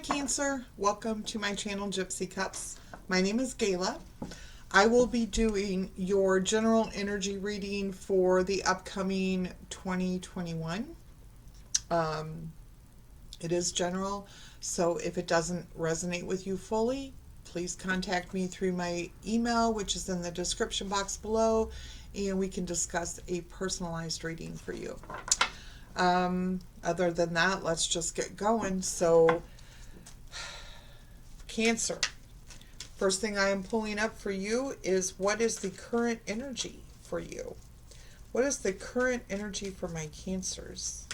Cancer. Welcome to my channel, Gypsy Cups. My name is Gayla. I will be doing your general energy reading for the upcoming 2021. It is general, so if it doesn't resonate with you fully, please contact me through my email, which is in the description box below, and we can discuss a personalized reading for you. Other than that, let's just get going. So, Cancer. First thing I am pulling up for you is what is the current energy for you? What is the current energy for my Cancers?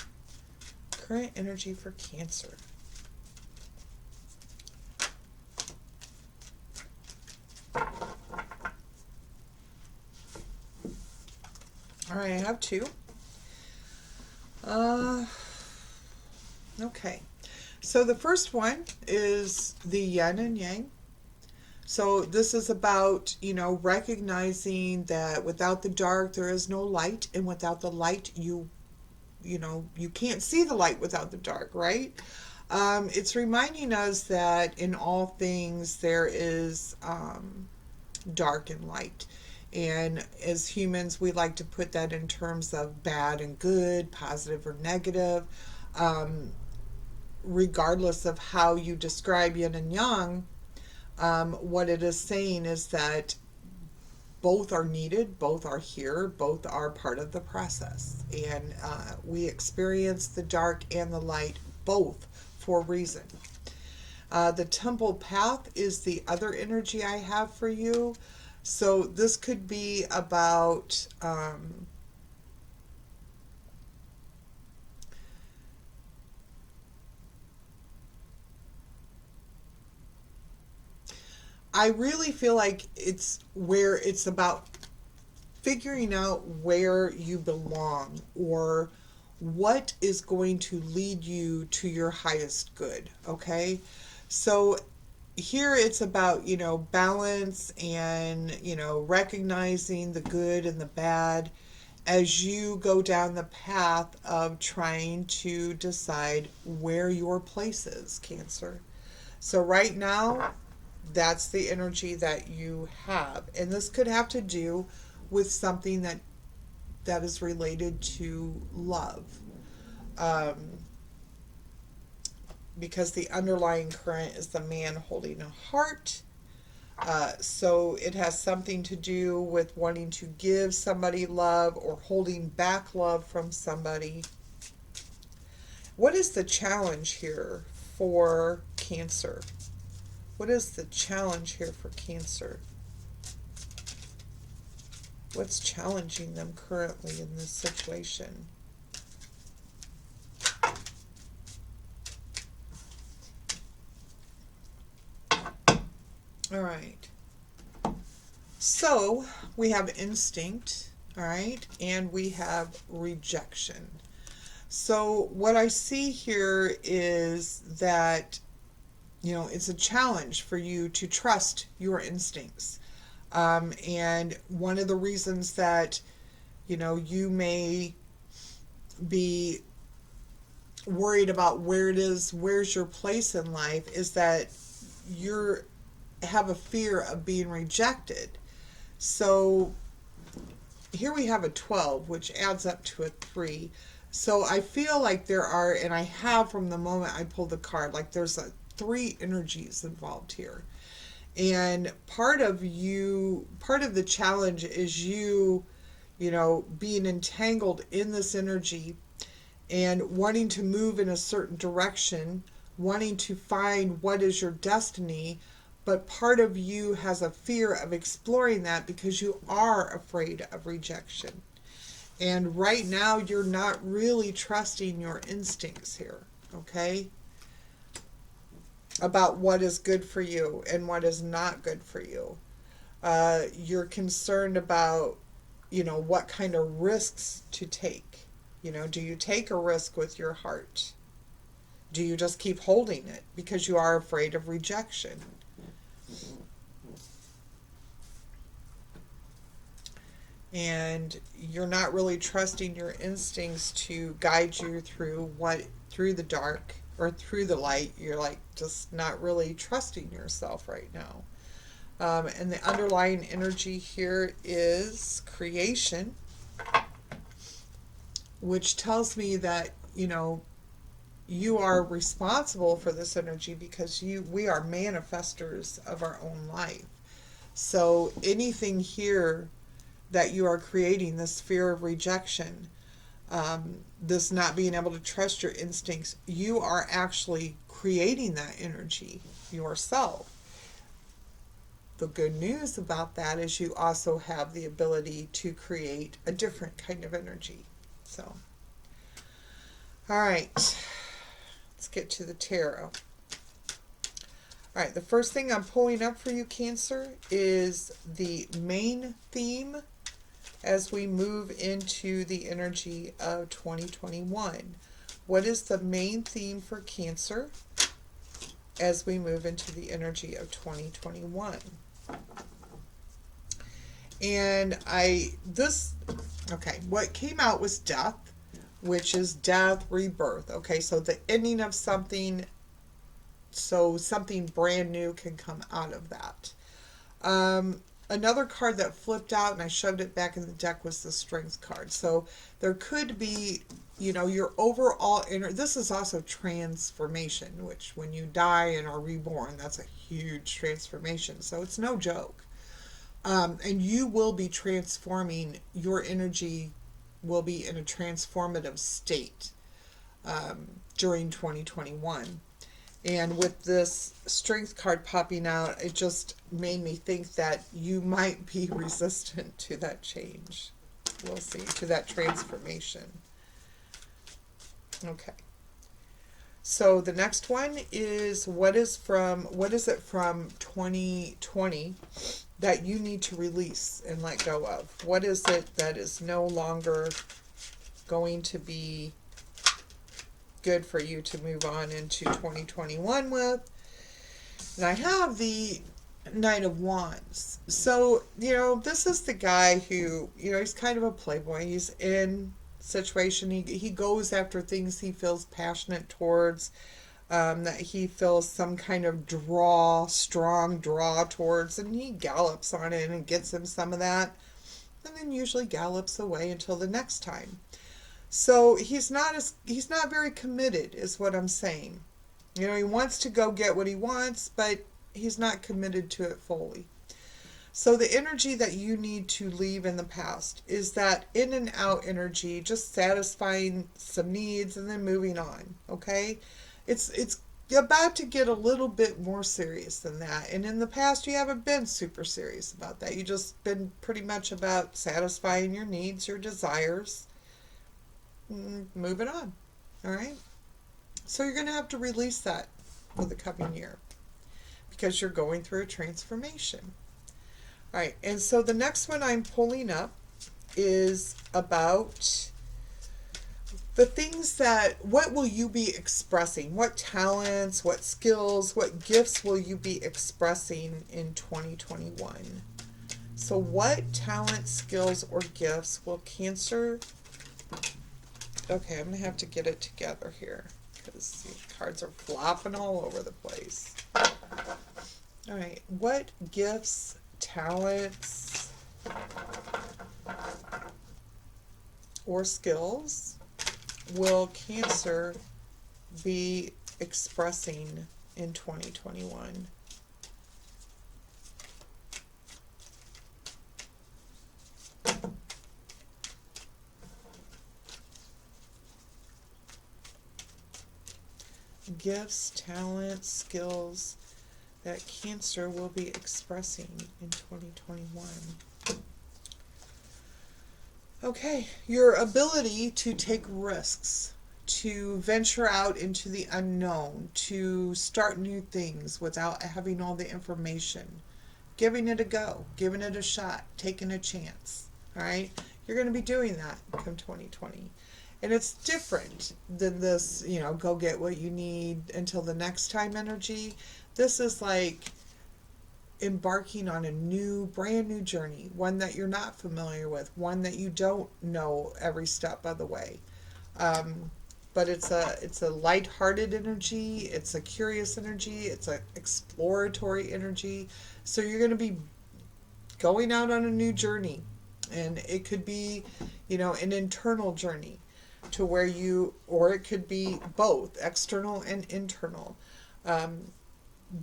Current energy for Cancer. All right, I have two. Okay. So the first one is the yin and yang. So this is about, recognizing that without the dark, there is no light. And without the light, you can't see the light without the dark, right? It's reminding us that in all things, there is dark and light. And as humans, we like to put that in terms of bad and good, positive or negative. Regardless of how you describe yin and yang, what it is saying is that both are needed, both are here, both are part of the process. And we experience the dark and the light both for a reason. The temple path is the other energy I have for you. So this could be about I really feel like it's about figuring out where you belong or what is going to lead you to your highest good, okay? So here it's about, balance and, recognizing the good and the bad as you go down the path of trying to decide where your place is, Cancer. So right now, that's the energy that you have. And this could have to do with something that is related to love. Because the underlying current is the man holding a heart. So it has something to do with wanting to give somebody love or holding back love from somebody. What is the challenge here for Cancer? What is the challenge here for Cancer? What's challenging them currently in this situation? All right. So we have instinct, all right, and we have rejection. So what I see here is that it's a challenge for you to trust your instincts. And one of the reasons that, you may be worried about where's your place in life is that you have a fear of being rejected. So here we have a 12, which adds up to a 3. So I feel like there are, and I have from the moment I pulled the card, like there's 3 energies involved here. And part of the challenge is you being entangled in this energy and wanting to move in a certain direction, wanting to find what is your destiny, but part of you has a fear of exploring that because you are afraid of rejection. And right now you're not really trusting your instincts here, okay? About what is good for you and what is not good for you. You're concerned about, what kind of risks to take. Do you take a risk with your heart? Do you just keep holding it because you are afraid of rejection? And you're not really trusting your instincts to guide you through the dark or through the light. You're like just not really trusting yourself right now. And the underlying energy here is creation, which tells me that, you are responsible for this energy because we are manifestors of our own life. So anything here that you are creating, this fear of rejection, this not being able to trust your instincts, you are actually creating that energy yourself. The good news about that is you also have the ability to create a different kind of energy. So, all right, let's get to the tarot. All right, the first thing I'm pulling up for you, Cancer, is the main theme as we move into the energy of 2021. What is the main theme for Cancer as we move into the energy of 2021? And what came out was death, which is death, rebirth. Okay, so the ending of something, so something brand new can come out of that. Another card that flipped out and I shoved it back in the deck was the Strength card. So there could be, your overall this is also transformation, which when you die and are reborn, that's a huge transformation. So it's no joke. And you will be transforming, your energy will be in a transformative state during 2021. And with this Strength card popping out, it just made me think that you might be resistant to that change. We'll see, to that transformation. Okay. So the next one is what is it from 2020 that you need to release and let go of? What is it that is no longer going to be good for you to move on into 2021 with? And I have the Knight of Wands. So, this is the guy who, he's kind of a playboy. He's in situation. He goes after things he feels passionate towards, that he feels some kind of strong draw towards, and he gallops on it and gets him some of that, and then usually gallops away until the next time. So he's not very committed, is what I'm saying. He wants to go get what he wants, but he's not committed to it fully. So the energy that you need to leave in the past is that in and out energy, just satisfying some needs and then moving on, okay? It's about to get a little bit more serious than that. And in the past, you haven't been super serious about that. You've just been pretty much about satisfying your needs, your desires, moving on, all right? So you're going to have to release that for the coming year because you're going through a transformation. All right, and so the next one I'm pulling up is about the things what will you be expressing? What talents, what skills, what gifts will you be expressing in 2021? So what talent, skills, or gifts will Cancer... Okay, I'm going to have to get it together here because the cards are flopping all over the place. All right, what gifts, talents, or skills will Cancer be expressing in 2021? Gifts, talents, skills that Cancer will be expressing in 2021. Okay, your ability to take risks, to venture out into the unknown, to start new things without having all the information, giving it a go, giving it a shot, taking a chance, all right? You're going to be doing that come 2020. And it's different than this, go get what you need until the next time energy. This is like embarking on a brand new journey, one that you're not familiar with, one that you don't know every step of the way. but it's a lighthearted energy, it's a curious energy, it's an exploratory energy. So you're going to be going out on a new journey, and it could be, an internal journey to where or it could be both external and internal. Um,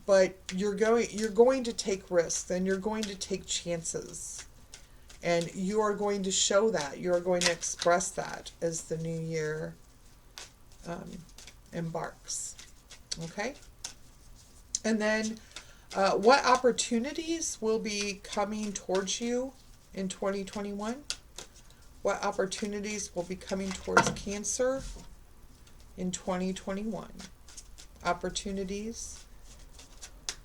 but you're going to take risks, and you're going to take chances, and you are going to show that, you are going to express that as the new year um, embarks. Okay? And then what opportunities will be coming towards you in 2021? What opportunities will be coming towards Cancer in 2021? Opportunities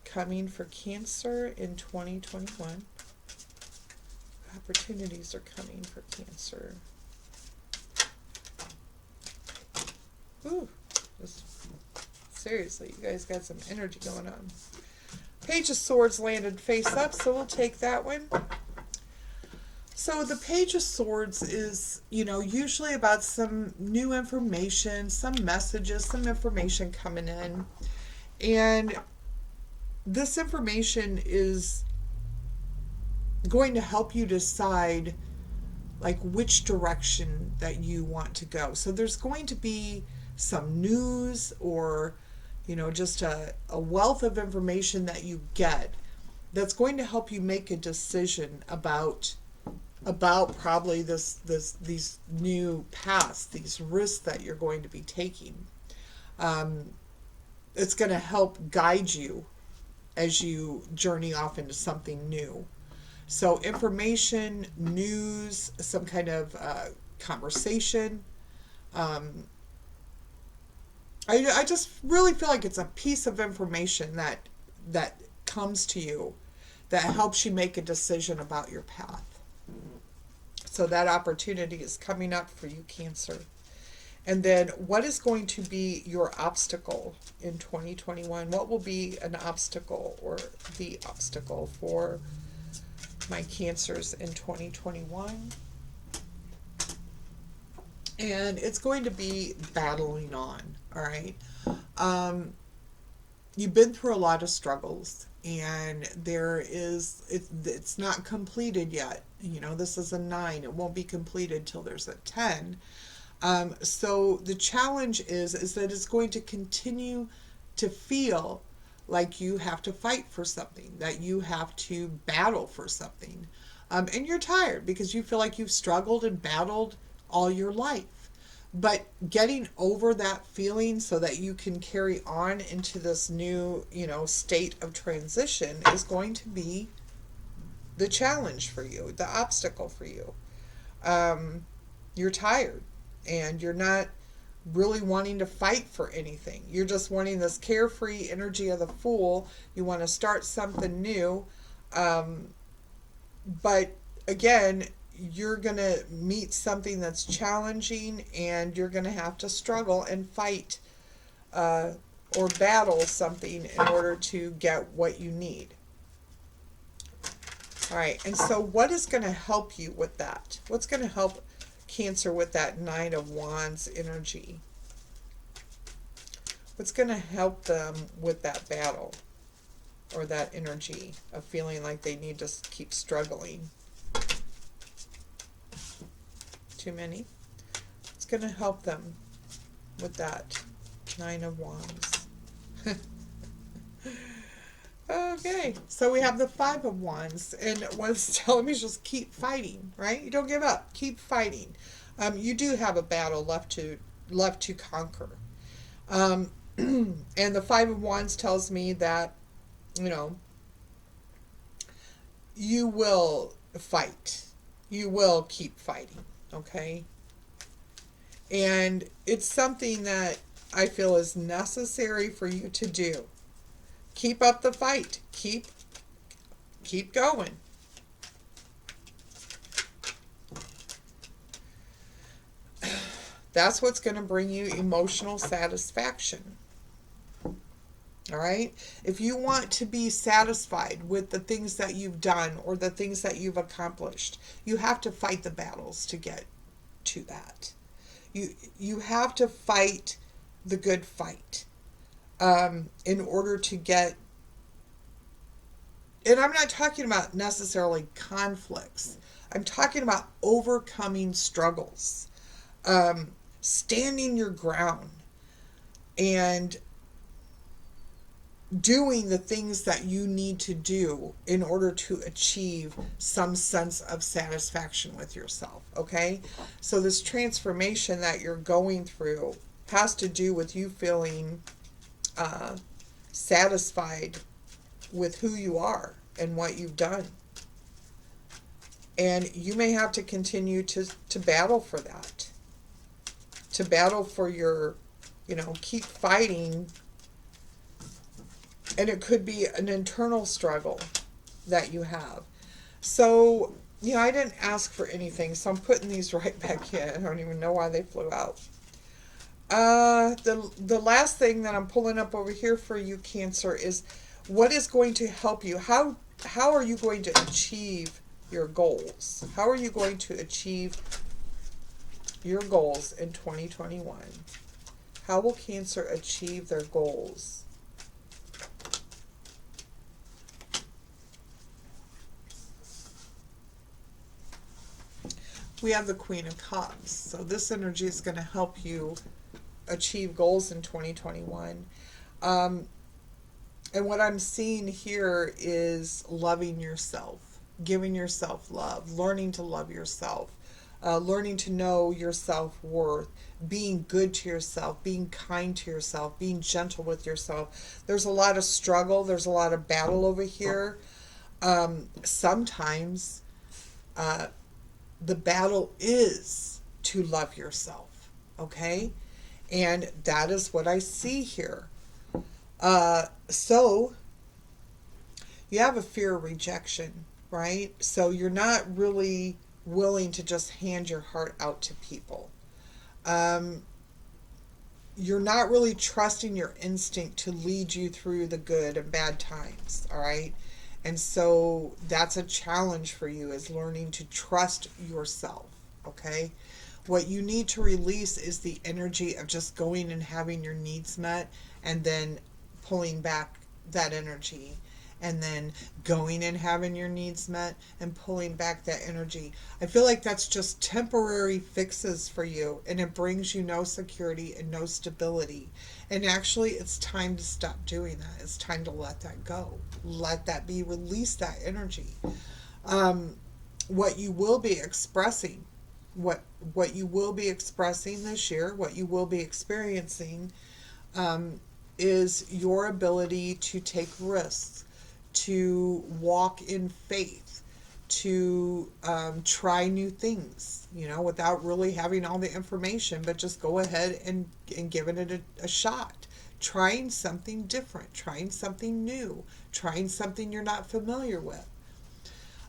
coming for Cancer in 2021. Opportunities are coming for Cancer. Ooh, seriously, you guys got some energy going on. Page of Swords landed face up, so we'll take that one. So the Page of Swords is, usually about some new information, some messages, some information coming in. And this information is going to help you decide like which direction that you want to go. So there's going to be some news, or just a wealth of information that you get that's going to help you make a decision about probably these new paths, these risks that you're going to be taking. It's going to help guide you as you journey off into something new. So information, news, some kind of conversation. I just really feel like it's a piece of information that comes to you that helps you make a decision about your path. So that opportunity is coming up for you, Cancer. And then what is going to be your obstacle in 2021? What will be an obstacle or the obstacle for my Cancers in 2021? And it's going to be battling on, all right? You've been through a lot of struggles, and it's not completed yet. This is a 9. It won't be completed till there's a 10. So the challenge is that it's going to continue to feel like you have to fight for something, that you have to battle for something. And you're tired because you feel like you've struggled and battled all your life. But getting over that feeling so that you can carry on into this new, state of transition is going to be the challenge for you, the obstacle for you. You're tired, and you're not really wanting to fight for anything. You're just wanting this carefree energy of the Fool. You want to start something new. But again, you're going to meet something that's challenging, and you're going to have to struggle and fight or battle something in order to get what you need. All right, and so what is going to help you with that? What's going to help Cancer with that 9 of Wands energy? What's going to help them with that battle or that energy of feeling like they need to keep struggling? Too many. It's going to help them with that 9 of Wands. Okay, so we have the 5 of Wands, and what it's telling me is just keep fighting, right? You don't give up. Keep fighting. You do have a battle left to conquer. And the 5 of Wands tells me that, you will fight. You will keep fighting. Okay? And it's something that I feel is necessary for you to do. Keep up the fight. Keep going. That's what's going to bring you emotional satisfaction. All right? If you want to be satisfied with the things that you've done or the things that you've accomplished, you have to fight the battles to get to that. You have to fight the good fight in order to get, and I'm not talking about necessarily conflicts. I'm talking about overcoming struggles, standing your ground, and doing the things that you need to do in order to achieve some sense of satisfaction with yourself. Okay? So, this transformation that you're going through has to do with you feeling satisfied with who you are and what you've done. And you may have to continue to battle for that, to battle for your, keep fighting. And it could be an internal struggle that you have. So, I didn't ask for anything, so I'm putting these right back in. I don't even know why they flew out. The last thing that I'm pulling up over here for you, Cancer, is what is going to help you. How are you going to achieve your goals? How are you going to achieve your goals in 2021? How will Cancer achieve their goals? We have the Queen of Cups. So this energy is going to help you achieve goals in 2021. And what I'm seeing here is loving yourself, giving yourself love, learning to love yourself, learning to know your self-worth, being good to yourself, being kind to yourself, being gentle with yourself. There's a lot of struggle. There's a lot of battle over here. Sometimes the battle is to love yourself, okay? And that is what I see here. So you have a fear of rejection, right? So you're not really willing to just hand your heart out to people. You're not really trusting your instinct to lead you through the good and bad times, all right? And so that's a challenge for you, is learning to trust yourself, okay? What you need to release is the energy of just going and having your needs met and then pulling back that energy, and then going and having your needs met and pulling back that energy. I feel like that's just temporary fixes for you, and it brings you no security and no stability. And actually, it's time to stop doing that. It's time to let that go. Let that be, release that energy. What you will be expressing, what you will be expressing this year, what you will be experiencing, is your ability to take risks, to walk in faith, to try new things, without really having all the information, but just go ahead and giving it a shot. Trying something different, trying something new, trying something you're not familiar with.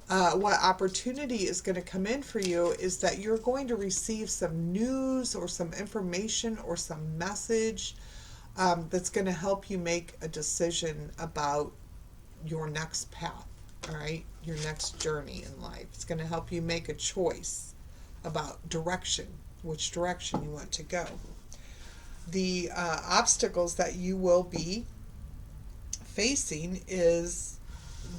What opportunity is going to come in for you is that you're going to receive some news or some information or some message that's going to help you make a decision about your next path, all right? Your next journey in life. It's going to help you make a choice about direction, which direction you want to go. The obstacles that you will be facing is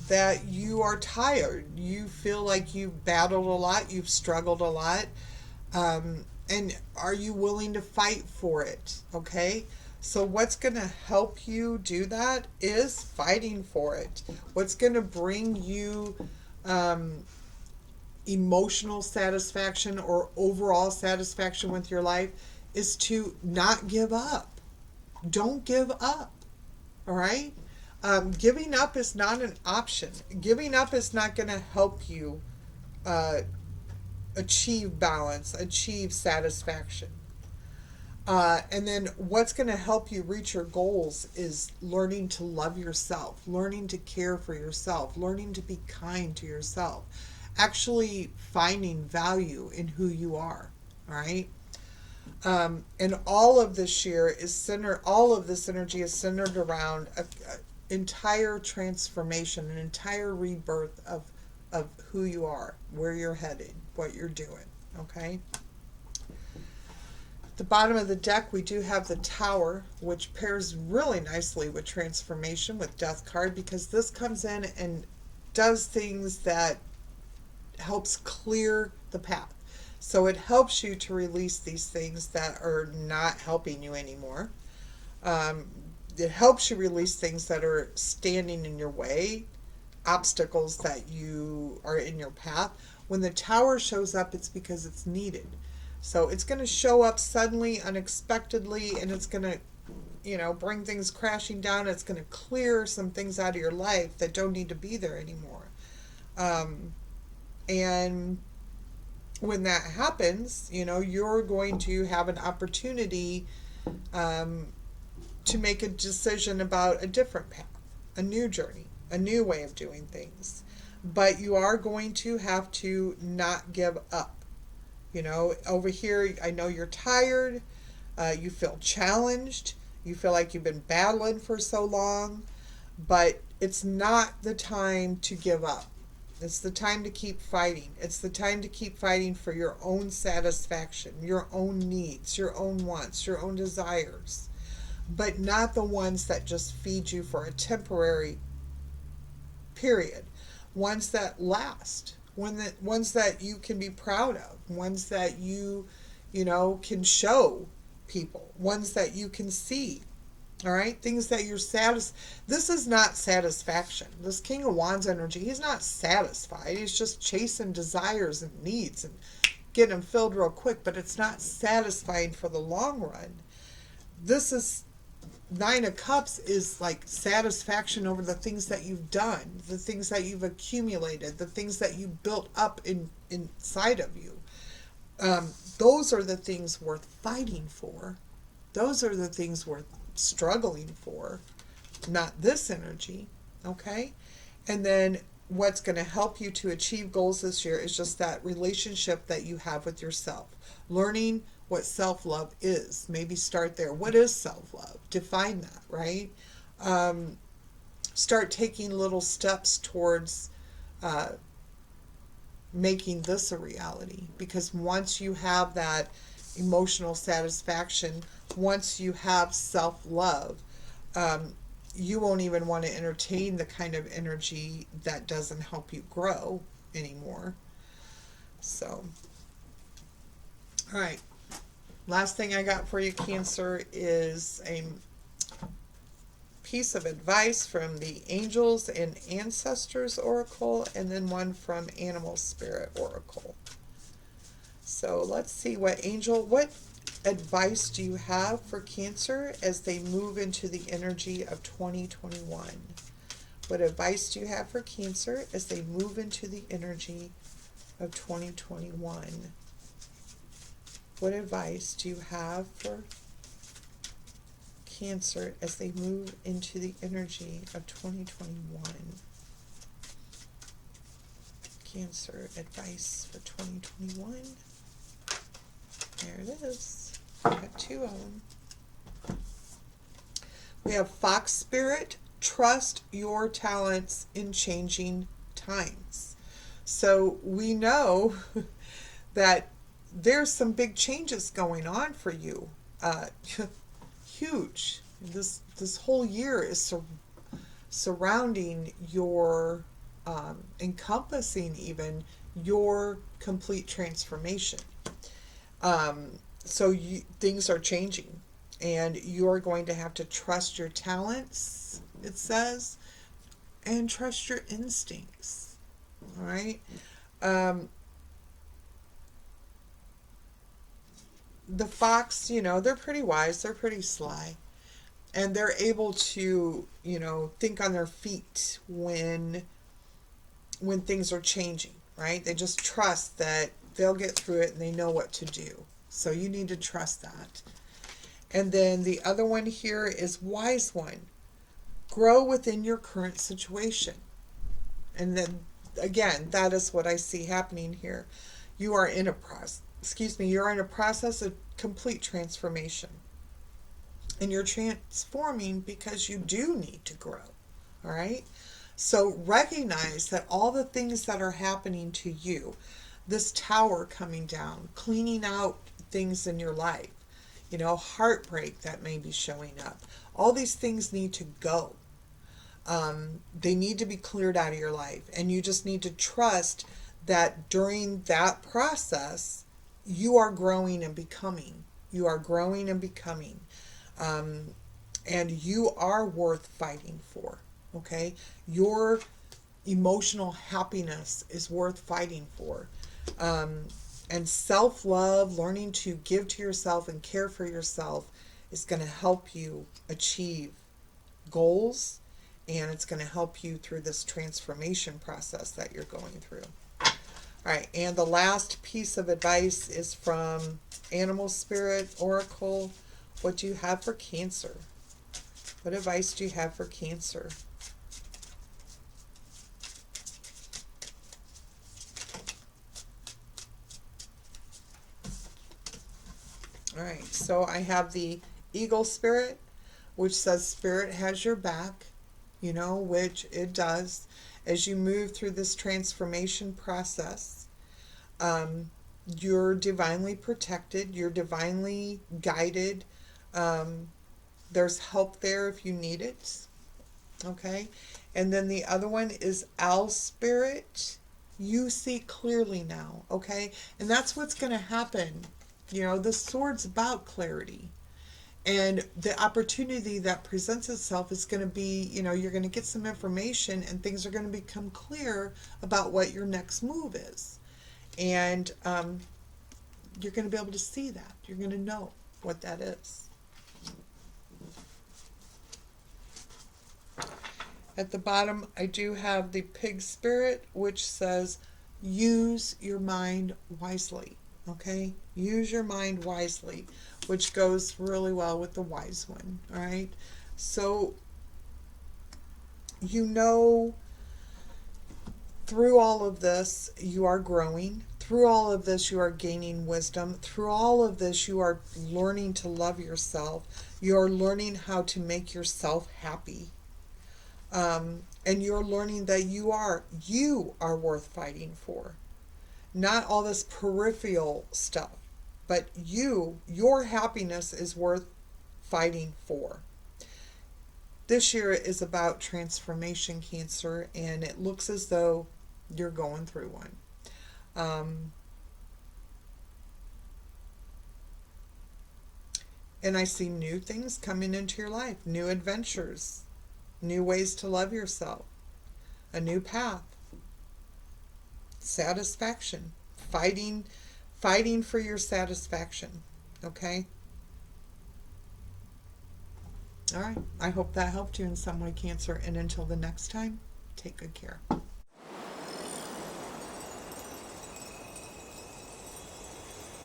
that you are tired. You feel like you've battled a lot, you've struggled a lot, and are you willing to fight for it? Okay? So what's going to help you do that is fighting for it. What's going to bring you emotional satisfaction or overall satisfaction with your life is to not give up. Don't give up. All right? Giving up is not an option. Giving up is not going to help you achieve balance, achieve satisfaction. And then what's going to help you reach your goals is learning to love yourself, learning to care for yourself, learning to be kind to yourself, actually finding value in who you are. All right. And all of this year is centered, all of this energy is centered around an entire transformation, an entire rebirth of who you are, where you're headed, what you're doing. Okay. the bottom of the deck, we do have the Tower, which pairs really nicely with Transformation, with Death card, because this comes in and does things that helps clear the path. So it helps you to release these things that are not helping you anymore. Um, it helps you release things that are standing in your way, obstacles that you are in your path. When the Tower shows up, it's because it's needed. So it's going to show up suddenly, unexpectedly, and it's going to, bring things crashing down. It's going to clear some things out of your life that don't need to be there anymore. And when that happens, you're going to have an opportunity um, to make a decision about a different path, a new journey, a new way of doing things. But you are going to have to not give up. Over here, I know you're tired, you feel challenged, you feel like you've been battling for so long, but it's not the time to give up. It's the time to keep fighting. It's the time to keep fighting for your own satisfaction, your own needs, your own wants, your own desires, but not the ones that just feed you for a temporary period. Ones that last, ones that you can be proud of, ones that can show people, ones that you can see. All right, things that you're This is not satisfaction. This King of Wands energy, he's not satisfied. He's just chasing desires and needs and getting them filled real quick, but it's not satisfying for the long run. This is Nine of Cups is like satisfaction over the things that you've done, the things that you've accumulated, the things that you built up inside of you. Those are the things worth fighting for. Those are the things worth struggling for, not this energy. Okay? And then what's going to help you to achieve goals this year is just that relationship that you have with yourself. Learning what self-love is. Maybe start there. What is self-love? Define that, right? Start taking little steps towards making this a reality. Because once you have that emotional satisfaction, once you have self-love, you won't even want to entertain the kind of energy that doesn't help you grow anymore. So, all right. Last thing I got for you, Cancer, is a piece of advice from the Angels and Ancestors Oracle, and then one from Animal Spirit Oracle. So let's see what advice do you have for Cancer as they move into the energy of 2021? What advice do you have for Cancer as they move into the energy of 2021? What advice do you have for Cancer as they move into the energy of 2021? Cancer advice for 2021. There it is. Got two of them. We have Fox Spirit. Trust your talents in changing times. So we know that there's some big changes going on for you. Huge. This whole year is surrounding your, encompassing even your complete transformation. So things are changing, and you're going to have to trust your talents, it says, and trust your instincts. All right. The fox, they're pretty wise, they're pretty sly, and they're able to, think on their feet when things are changing, right? They just trust that they'll get through it and they know what to do. So you need to trust that. And then the other one here is Wise One. Grow within your current situation. And then again, that is what I see happening here. You are in a you're in a process of complete transformation. And you're transforming because you do need to grow. All right? So recognize that all the things that are happening to you, this tower coming down, cleaning out things in your life, heartbreak that may be showing up. All these things need to go. They need to be cleared out of your life. And you just need to trust that during that process, you are growing and becoming. You are growing and becoming. And you are worth fighting for. Okay? Your emotional happiness is worth fighting for. And self-love, learning to give to yourself and care for yourself, is going to help you achieve goals, and it's going to help you through this transformation process that you're going through. All right, and the last piece of advice is from Animal Spirit Oracle. What do you have for Cancer? What advice do you have for Cancer? All right, so I have the Eagle Spirit, which says Spirit has your back, which it does. As you move through this transformation process, you're divinely protected, you're divinely guided. There's help there if you need it. Okay? And then the other one is Owl Spirit. You see clearly now. Okay? And that's what's going to happen. The sword's about clarity. And the opportunity that presents itself is going to be, you're going to get some information and things are going to become clear about what your next move is. And you're going to be able to see that. You're going to know what that is. At the bottom, I do have the Pig Spirit, which says, use your mind wisely. Okay? Use your mind wisely, which goes really well with the Wise One. All right? So, through all of this, you are growing. Through all of this, you are gaining wisdom. Through all of this, you are learning to love yourself. You're learning how to make yourself happy. And you're learning that you are worth fighting for. Not all this peripheral stuff, but your happiness is worth fighting for. This year is about transformation, Cancer, and it looks as though you're going through one. And I see new things coming into your life, new adventures, new ways to love yourself, a new path, satisfaction, fighting for your satisfaction. Okay? All right. I hope that helped you in some way, Cancer. And until the next time, take good care.